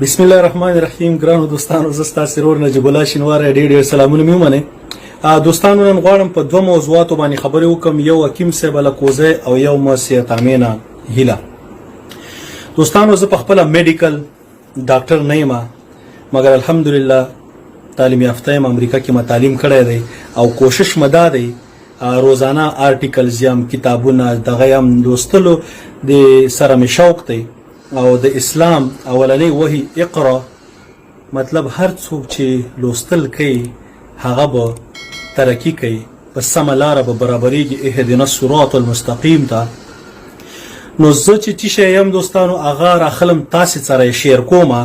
بسم الله الرحمن الرحیم. ګرانو دوستانو، زه ستاسو سرور نجیب الله شینواری ډېر سلامونه مې ومنئ. دوستانو، نن غواړم په دوه موضوعاتو باندې خبرې وکم، یو حکیم صاحب الکوزی او یو موسیت امینه هیله. دوستانو، زه په خپله میډیکل ډاکټر نه یم، مګر الحمدلله تعلیم یافته یم. امریکا کې ما تعلیم کړی دی او کوشش مې دا دی روزانه آرټیکلز یم، کتابونه دغه یم لوستلو د سره مې شوق دی. او د اسلام اولنی وحی اقرا مطلب هر څوک چې لوستل کوي هغه به ترقی کوي، په سمه لاره به برابریږي. اهدنا الصراط المستقیم ته نو زه چې شی یم دوستانو هغه راخلم تاسې سره شیر کومه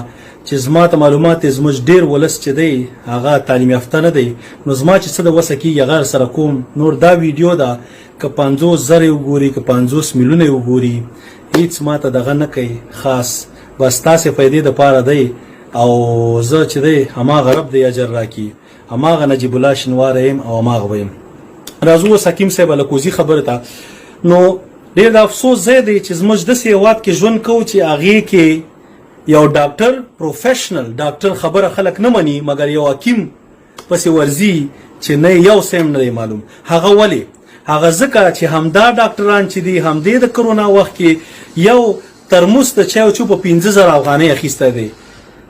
چې زما ته معلومات زموږ ډیر ولس چې دی هغه تعلیم یافته نه دی، نو زما چې څه د وسه کېږي هغه سره کوم. نور دا ویډیو ده که 50,000 وګوري که 50 میلیونه وګوري هیڅ ماته دغه نه کوي، خاص بس تاسې فایدې دپاره دی. او زه چې دی هماغه رب دی اجر راکړي، هماغه نجیب الله شینواری یم او هماغه به یم. راځو اوس حکیم صاحب الکوزي خبرې ته. نو ډېر د افسوس ځای دی چې زموږ داسې هېواد کې ژوند کوو چې هغې کې یو ډاکټر پروفیشنل ډاکټر خبره خلک نه مني، مګر یو حکیم پسې ورځي چې نه یو سیم نه دی معلوم. هغه ولې؟ هغه ځکه چې همدا ډاکټران چې دي همدې د کرونا وخت کې یو ترموس د چایو چوپ په 15,000 افغانۍ اخیستی دی.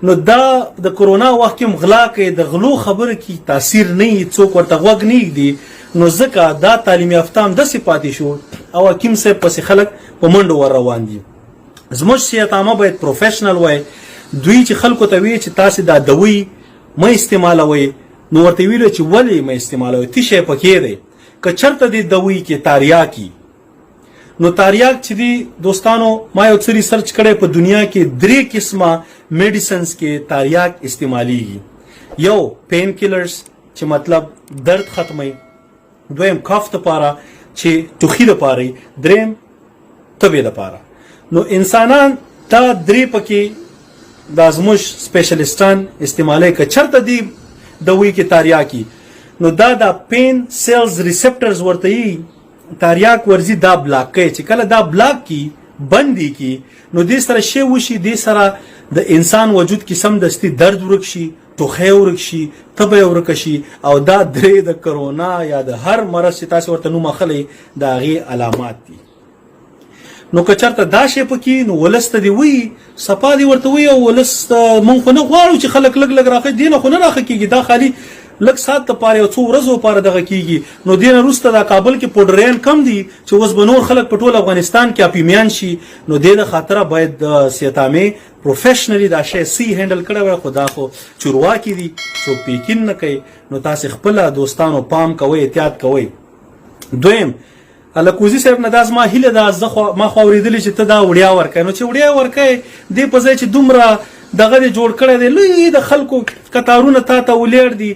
نو دا د کرونا وخت کې غلا کوي، د غلو خبره کې تاثیر نه وي، څوک ورته غوږ نه ږدي. نو ځکه دا تعلیم یافته هم داسې پاتې شو او حکیم صاحب پسې خلک په منډو ور روان دي. زموږ صحت عامه باید پروفیشنل وای. دوی چې خلکو ته وایي چې تاسې دا دوی مه استعمالوئ، نو ورته ویلو چې ولې مه استعمالوئ، څه شی پکې دی. که چرته د دوی کې تاریاکي، نو تاریاک چې دی دوستانو ما یو څه ریسرچ کړی، په دنیا کې 3 قسمه میډیسنز کې تاریاک استعمالیږي. یو پین کیلرز چې مطلب درد ختموي، دویم کاف دپاره چې ټوخي دپاره، دریم تبې دپاره. نو انسانان دا 3 پکې دا زموږ سپیشلیسټان استعمالوي. که چرته دی دوی کې تاریاکي، نو دا پین سیلز ریسپټرز ورته یي تاریاک ورځي دا بلاک کوي. چې کله دا بلاک کی بندي کی، نو دې سره شی وشي، دې سره د انسان وجود کې سمدستي درد ورک شي، ټوخی ورک شي، تبه ورک شي. او دا 3 د کرونا یا د هر مرض چې تاسو ورته نوم اخلئ د هغې علامات دي. نو که چرته دا شی پکې، نو ولس ته دې وایي صفا دې ورته وایي. او ولس مونږ خو نه غواړو چې خلک لږ لږ راښه، دې نه خو نه راښه کېږي، دا خالي لږ ساعت دپاره یو څو ورځو لپاره دغه کېږي. نو دې نه وروسته دا کابل کې پوډریان کم دي چې اوس به نور خلک په ټول افغانستان کې اپیمیان شي. نو دې د خاطره باید د صحت عامې پروفیشنلی دا شی صحیح هینډل کړی وای. خو دا خو چورواکي دي، څوک پې یقین نه کوي. نو تاسې خپله دوستانو پام کوئ، احتیاط کوئ. دویم الکوزي صاحب نه دا زما هیله ده، ما خو اورېدلې چې ته دا وړیا ورکوې. نو چې وړیا ورکوې دې په ځای چې دومره دغه دې جوړ کړی دی، لوی د خلکو کتارونه تا ته ولیړ دي،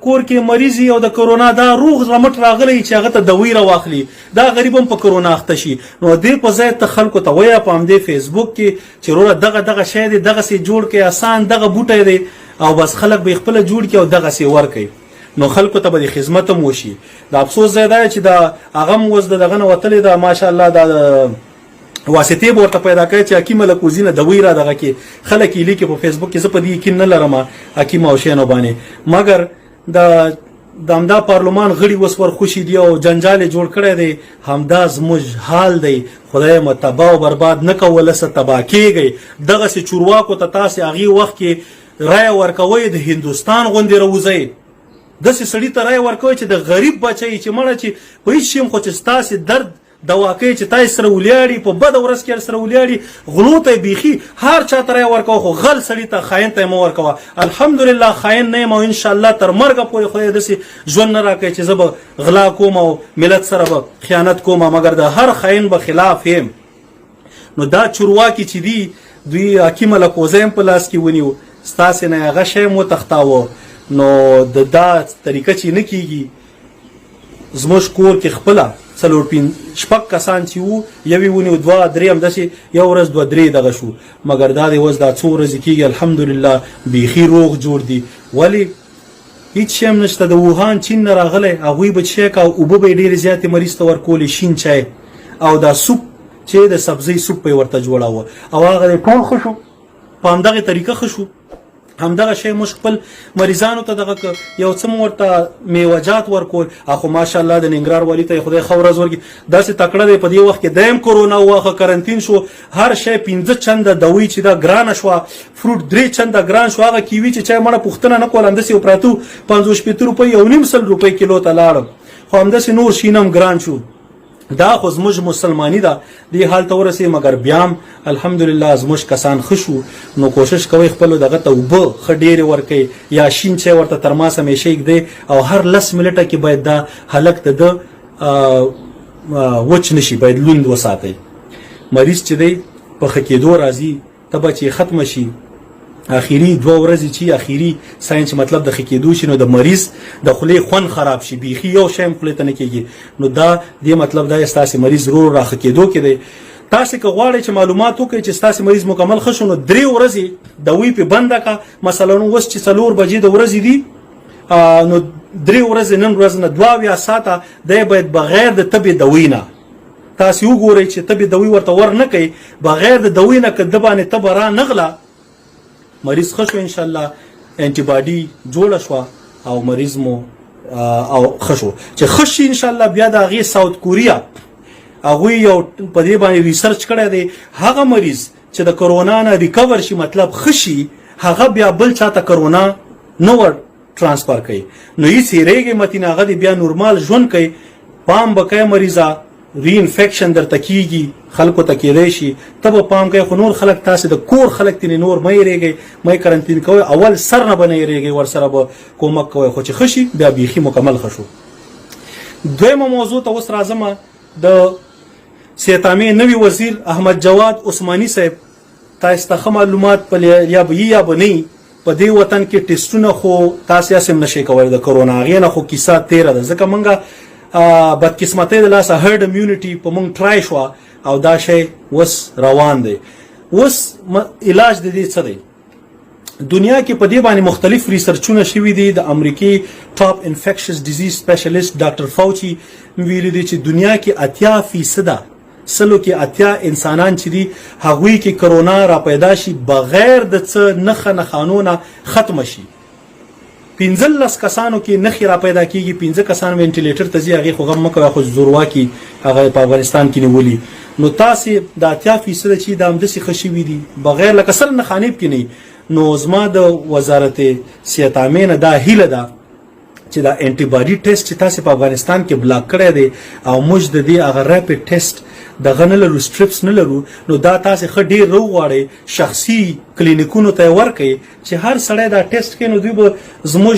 کور کې مریض او د کرونا دا روغ رمټ راغلی چې هغه ته دوی راواخلي، دا غریب هم په کرونا اخته شي. نو دې په ځای ته خلکو ته وایه په همدې فیسبوک کې چې وروره دغه شی دی، دغسې جوړ کړئ، اسان دغه بوټی دی، او بس خلک به یې خپله جوړ کړي او دغسې ورکوي. نو خلکو ته به د خدمت هم وشي. د افسوس ځای دا چې دا هغه هم اوس د دغه نه وتلې ده ماشاءالله، دا واسطې به ورته پیدا کوي چې حکیم الکوزي نه دوی را دغه کې خلک یې لیکي په فیسبوک کې. زه په دې یقین نه لرم حکیم او شینو باندې، مګر د همدا پارلمان غړي اوس ورخوشي دي او جنجال یې جوړ کړی دی. همدا زموږ حال دی. خدای مو تباه او برباد نه که، ولسه تباه کېږئ. دغسې چورواکو ته تاسې هغې وخت کې رایه ورکوئ، د هندوستان غوندې راوځئ. داسې سړي ته رایه ورکوئ چې د غریب بچی چې مړه چې په هېڅ شي هم خو چې ستاسې درد دوا کوي، چې تاسې سره ولیاړي، په بده ورځ کې سره ولیاړي، غلو ته یې بیخي هر چا ته رایه ورکوه، خو غل سړي ته خاین ته یې مه ورکوه. الحمدلله خاین نه یم او انشاءالله تر مرګه پورې خدای داسې ژوند نه راکوي چې زه به غلا کوم او ملت سره به خیانت کوم، مګر د هر خاین به خلاف یم. نو دا چورواکي چې دي دوی حکیم الکوزی هم په لاس کې ونیو، ستاسې نه هغه شی هم وتښتاوه. نو د دا طریقه چې نه کېږي. زموږ کور کې خپله 4-5 کسان چې وو، یوې ونیو 2-3 همداسې یو ورځ 2-3 دغه شو، مګر دا دی اوس دا څو ورځې کېږي الحمدلله بیخي روغ جوړ دي. ولې هیڅ شی هم نشته. د ووهان چین نه راغلی، هغوی به چیک او اوبه به یې ډېرې زیاتې مریض ته ورکولې، شین چای او دا سوپ چې د سبزۍ سوپ به یې ورته جوړاوه، او هغه دی ټول ښه شو. په همدغه طریقه خشو همدغه شی موږ خپل مریضانو ته دغه یو څه ورته میوجات ورکول اخو ماشاءالله د ننګرهار والی ته خدای خو ورځ ورګي داسې تکړه دی په دې وخت کې دایم کرونا واخه کرنټین شو هر شی 15 چنده دوی چې دا ګران شو فروټ 3 چنده ګران شو هغه کیوي چې چا مړه پښتنه نه کول اندسي پراتو 550 روپۍ او 900 روپۍ کیلو ته لاړم خو همداسې نور شینم ګران شو دا خو زموږ مسلمانی ده دې حال ته ورسې مګر بیام الحمدلله زموږ کسان خشو نو کوشش کوي خپل دغه ته وب خډیر ورکي یا شین چې ورته ترماس همیشه دی او هر 10 منټه کې باید دا حلق ته د وچ نشي باید لوند وساتي مریض چې دی په خکېدو راځي تبه چې ختم شي اخیری 2 ورځې چې اخیری ساينس مطلب د خکېدو شنو د مریض د خولې خون خراب شي بيخي یو شیم خولې ته نه کېږي نو دا دې مطلب دا استاسي مریض رو را خکېدو کې دی تاسو که غواړئ چې معلومات وکړئ چې تاسو مریض مکمل خښونو 3 ورځې د وی په بنده کا مثلا اوس چې 4 بجې د ورځې دي نو 3 ورځې نن ورځ نه 2 یا ساته د باید بغیر د طبي دوینه تاسو وګورئ چې طبي دوی ورته ور نه کوي بغیر د دوینه کده باندې تبرا نغلا مریض خشو ان شاء الله انټي باډي جوړ شو او مریض مو او خشو چې خشي ان شاء الله بیا د غي ساوث کوریا هغه یو په دې باندې ریسرچ کړی دی هغه مریض چې د کرونا نه ریکور شي مطلب خشي هغه بیا بل چاته کرونا نو ور ترانسفر کوي نو یې سیریږي متینه هغه بیا نورمال ژوند کوي پام بکای مریضه ری انفیکشن درته کیږي خلکو ته کېدای شي تب پام کوي خو نور خلک تاسو د کور خلک تینې نور مې ریږي مې کرنټین کوي اول سر نه بنې ریږي ور سره به کومک کوي خو چې خشي بیا بيخي مکمل خشو دویمه موضوع ته اوس راځم د سیتامي نوی وزیر احمد جواد عثماني صاحب تاسو ته معلومات په یا بني په دې وطن کې ټیسټونه خو تاسو یې سم نشي کولای د کرونا غینه خو کیسه 13 ده ځکه مونږه بدقسمتۍ د لاسه هرد امیونټي په مونږ ټرای شو او دا شی وس روان دی وس علاج د دې څه دی دنیا کې په دې باندې مختلف ریسرچونه شوي دي د امریکای ټاپ انفیکشس ډیزیز سپیشلیست ډاکټر فاوچي ویلي دي چې دنیا کې 80% سلو کې 80 انسانان چې دي هغوی کې کرونا را پیدا شي بغیر د څه نه قانونه ختم شي 15 کسانو کې نخې را پیدا کیږي 15 کسان وینټیلیټر ته ځي هغه خو غم مکه خو زورواکي هغه په افغانستان کې نیولي نو تاسو د 80% چې د امدسي خشي وي دي بغیر لکه سر نه خانيب کې نه نو زما د وزارت صحت عامه دا هیله ده چې دا انټي باډي ټیسټ چې تاسو په افغانستان کې بلاک کړی دی او موږ د دې هغه ریپټ ټیسټ د غنلو سټریپس نه لرو نو دا تاسو خډیر روغواړي شخصي کلینیکونو ته ورکړي چې هر سړی دا ټیسټ کینو دوی به زموږ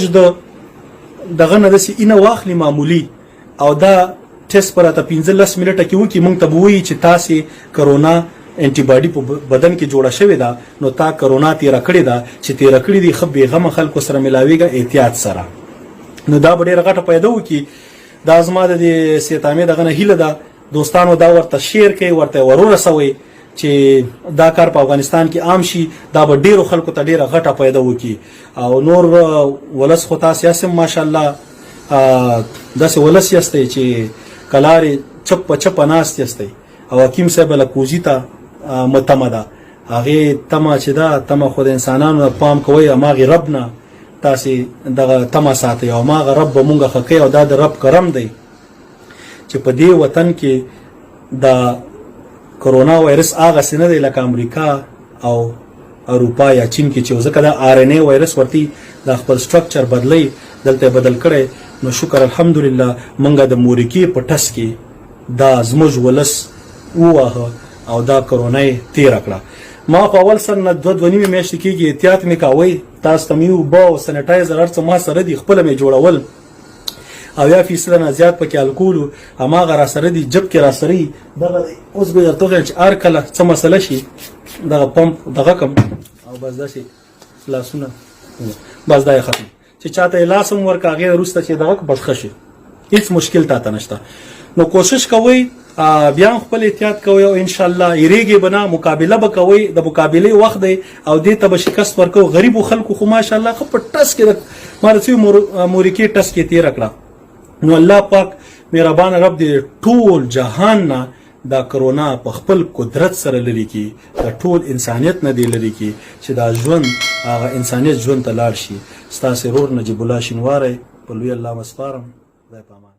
د غنه د سینه واخلي معمولی او دا ټیسټ پر اته 15 منټه کې وکی مونږ ته وایي چې تاسو کرونا انټي باډي په بدن کې جوړه شوې ده نو تا کرونا تیر کړی ده چې تیر کړی دي خو بیغم خلکو سره ملاويږي احتیاط سره نو دا ډېر غټه پیدا وکي دا زما د سیتامه دغه نه هیله ده دوستانو دا ورته شیر کوي ورته ورسوي چې دا کار په افغانستان کې عام شي دا به ډیرو خلکو ته ډیره غټه پیدا وکي او نور ولس خو تاسو یې ماشاءالله داسې ولس یاستئ چې کلاري چپ ناست یاستئ او حکیم صاحب له کوزی ته متمدا هغه تما چې دا تما خو د انسانانو پام کوي اماغه ربنا تاسو دغه تما ساتي او ماغه رب مونږه خکې او دا د رب کرم دی چې په دې وطن کې دا کرونا وایرس هغه سینه دی لکه امریکا او اروپا یا چین کې چې ځکه دا آر ان اے وایرس ورتي د خپل سټرکچر بدلی دلته بدل کړي نو شکر الحمدلله مونږه د مورکی په ټس کې دا زموږ ولس ووهه او دا کرونا تیر کړه ما په اول سر نه 2.5 میاشتې کېږي احتیاط مې کاوه تاسو ته میو بو سانیټایزر هرڅه ما سره دی خپل مې جوړول او یا فیصله نه زیات پکې الکول هماغه را سره دی جب کې را سره دغه اوس به درته چې ار کله څه مسله شي دغه پمپ دغه کم او بس دا شي لاسونه بس دا ختم چې چاته لاسم ورکا غیر روسته چې دغه بس خشي هیڅ مشکل تا نشته نو کوشش کوئ بیا خپل احتیاط کوئ او ان شاء الله یریږي بنا مقابله وکوي د مقابله وخت دی او دې ته شکست ورکو غریب خلکو خو ماشاء الله خپ ټس کې مارسي مورکی ټس کې تیر کړه نو الله پاک مهربان رب دې ټول جهان نه دا کرونا په خپل قدرت سره لري کی د ټول انسانیت نه دی لري کی چې دا ژوند هغه انسانیت ژوند ته لاړ شي. ستاسو ورور نجیب الله شینواری په لوی الله مسپارم. خدای پامان.